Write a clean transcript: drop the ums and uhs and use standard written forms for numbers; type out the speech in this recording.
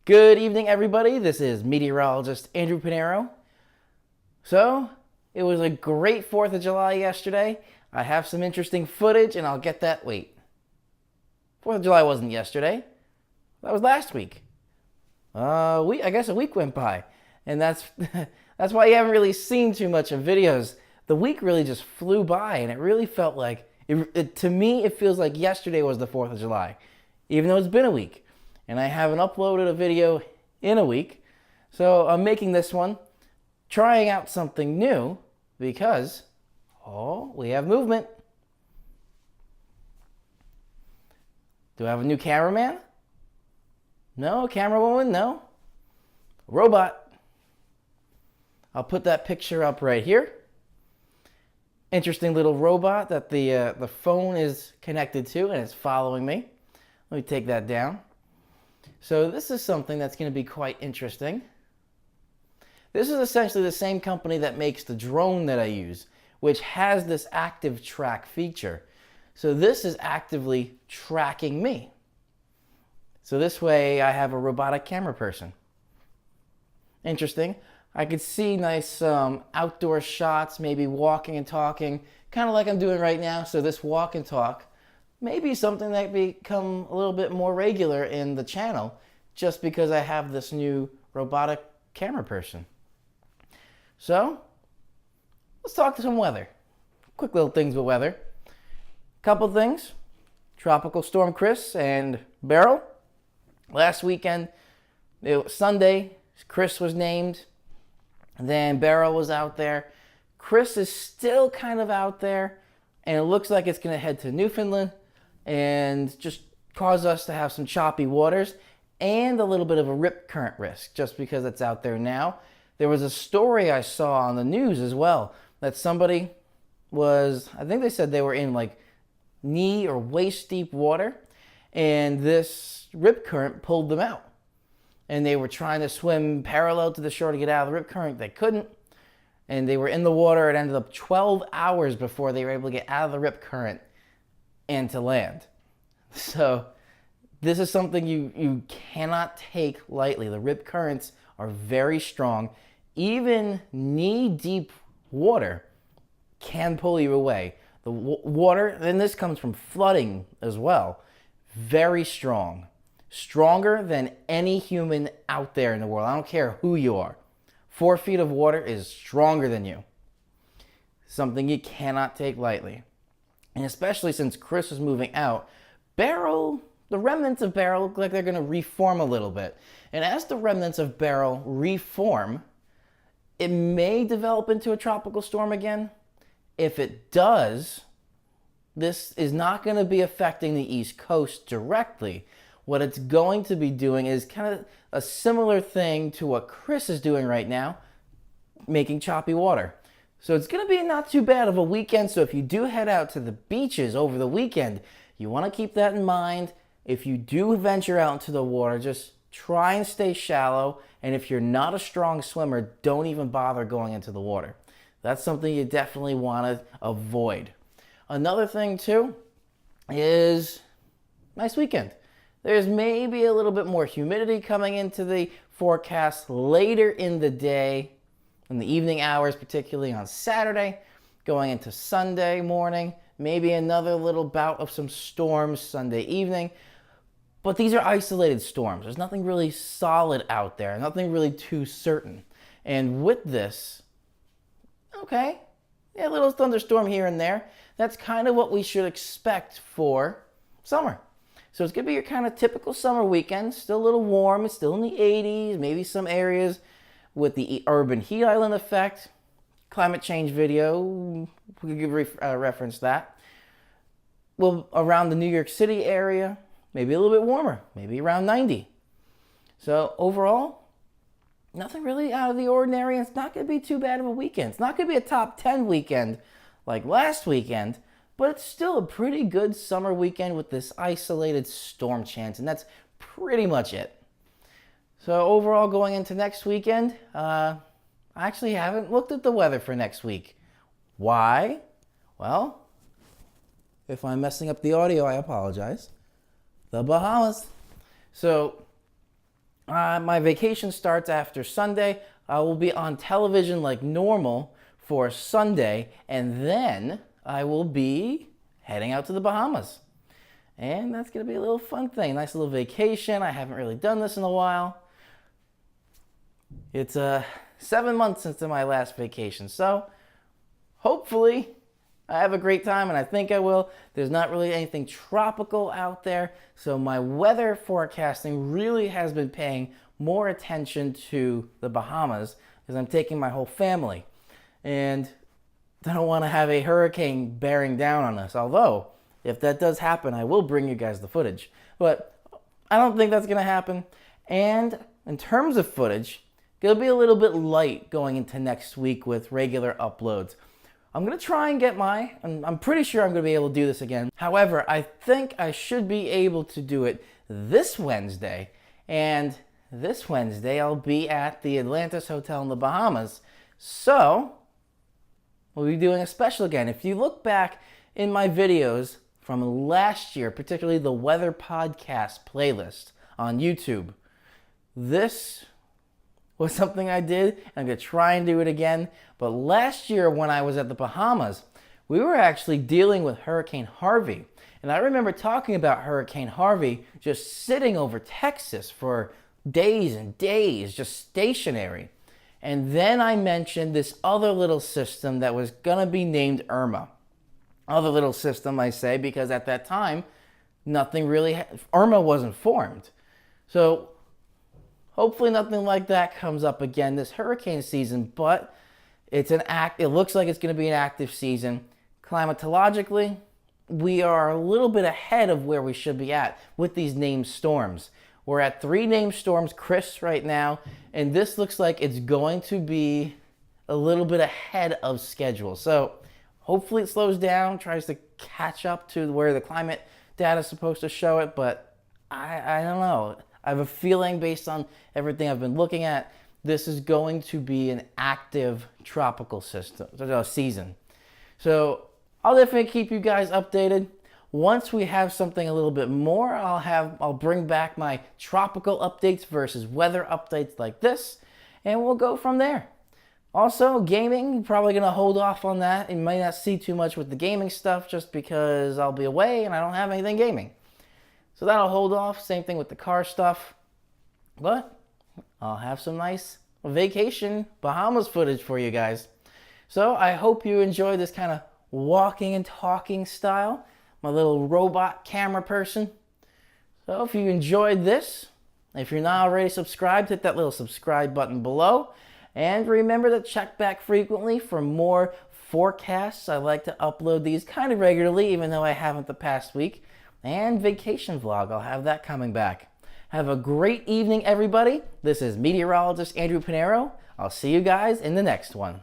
Good evening, everybody. This is meteorologist Andrew Pinero. So, it was a great 4th of July yesterday. I have some interesting footage, and I'll get that. Wait. 4th of July wasn't yesterday. That was last week. I guess a week went by. And that's that's why you haven't really seen too much of videos. The week really just flew by, and it really felt like, to me, it feels like yesterday was the 4th of July, even though it's been a week. And I haven't uploaded a video in a week. So I'm making this one, trying out something new because, we have movement. Do I have a new cameraman? No. Camera woman? No. Robot. I'll put that picture up right here. Interesting little robot that the phone is connected to, and it's following me. Let me take that down. So this is something that's going to be quite interesting. This is essentially the same company that makes the drone that I use, which has this active track feature. So this is actively tracking me. So this way I have a robotic camera person. Interesting. I could see nice outdoor shots, maybe walking and talking, kind of like I'm doing right now. So this walk and talk maybe something that become a little bit more regular in the channel just because I have this new robotic camera person. So, let's talk to some weather. Quick little things with weather. Couple things. Tropical Storm Chris and Beryl. Last weekend, Sunday, Chris was named. Then Beryl was out there. Chris is still kind of out there, and it looks like it's going to head to Newfoundland and just cause us to have some choppy waters and a little bit of a rip current risk just because it's out there now. There was a story I saw on the news as well that somebody was, I think they said they were in like knee or waist deep water, and this rip current pulled them out. And they were trying to swim parallel to the shore to get out of the rip current. They couldn't. And they were in the water. It ended up 12 hours before they were able to get out of the rip current and to land. So this is something you cannot take lightly. The rip currents are very strong. Even knee-deep water can pull you away. The water, and this comes from flooding as well, very strong. Stronger than any human out there in the world. I don't care who you are. 4 feet of water is stronger than you. Something you cannot take lightly. And especially since Chris is moving out, Beryl, the remnants of Beryl look like they're going to reform a little bit. And as the remnants of Beryl reform, it may develop into a tropical storm again. If it does, this is not going to be affecting the East Coast directly. What it's going to be doing is kind of a similar thing to what Chris is doing right now, making choppy water. So it's going to be not too bad of a weekend. So if you do head out to the beaches over the weekend, you want to keep that in mind. If you do venture out into the water, just try and stay shallow. And if you're not a strong swimmer, don't even bother going into the water. That's something you definitely want to avoid. Another thing too is nice weekend. There's maybe a little bit more humidity coming into the forecast later in the day, in the evening hours, particularly on Saturday, going into Sunday morning, maybe another little bout of some storms Sunday evening. But these are isolated storms. There's nothing really solid out there, nothing really too certain. And with this, a little thunderstorm here and there. That's kind of what we should expect for summer. So it's going to be your kind of typical summer weekend. Still a little warm. It's still in the 80s. Maybe some areas with the urban heat island effect. Climate change video, we could reference that. Well, around the New York City area, maybe a little bit warmer. Maybe around 90. So overall, nothing really out of the ordinary. It's not going to be too bad of a weekend. It's not going to be a top 10 weekend like last weekend. But it's still a pretty good summer weekend with this isolated storm chance, and that's pretty much it. So overall, going into next weekend, I actually haven't looked at the weather for next week. Why? Well, if I'm messing up the audio, I apologize. The Bahamas. So My vacation starts after Sunday. I will be on television like normal for Sunday, and then I will be heading out to the Bahamas. And that's going to be a little fun thing. Nice little vacation. I haven't really done this in a while. It's 7 months since my last vacation, so hopefully I have a great time, and I think I will. There's not really anything tropical out there, so my weather forecasting really has been paying more attention to the Bahamas because I'm taking my whole family. And I don't want to have a hurricane bearing down on us, although if that does happen, I will bring you guys the footage. But I don't think that's going to happen. And in terms of footage, it'll be a little bit light going into next week with regular uploads. I'm going to try and get I'm pretty sure I'm going to be able to do this again. However, I think I should be able to do it this Wednesday. And this Wednesday, I'll be at the Atlantis Hotel in the Bahamas. So, we'll be doing a special again. If you look back in my videos from last year, particularly the Weather Podcast playlist on YouTube, this was something I did, and I'm going to try and do it again. But last year when I was at the Bahamas, we were actually dealing with Hurricane Harvey. And I remember talking about Hurricane Harvey just sitting over Texas for days and days, just stationary. And then I mentioned this other little system that was going to be named Irma. Other little system, I say, because at that time, Irma wasn't formed. So hopefully nothing like that comes up again this hurricane season, but it looks like it's going to be an active season. Climatologically, we are a little bit ahead of where we should be at with these named storms. We're at 3 named storms, Chris, right now, and this looks like it's going to be a little bit ahead of schedule. So hopefully it slows down, tries to catch up to where the climate data is supposed to show it, but I don't know. I have a feeling based on everything I've been looking at, this is going to be an active tropical season. So I'll definitely keep you guys updated. Once we have something a little bit more, I'll bring back my tropical updates versus weather updates like this, and we'll go from there. Also, gaming, probably going to hold off on that. You might not see too much with the gaming stuff just because I'll be away and I don't have anything gaming. So that'll hold off. Same thing with the car stuff. But I'll have some nice vacation Bahamas footage for you guys. So I hope you enjoy this kind of walking and talking style. My little robot camera person. So if you enjoyed this, if you're not already subscribed, hit that little subscribe button below. And remember to check back frequently for more forecasts. I like to upload these kind of regularly, even though I haven't the past week. And vacation vlog, I'll have that coming back. Have a great evening, everybody. This is meteorologist Andrew Pinero. I'll see you guys in the next one.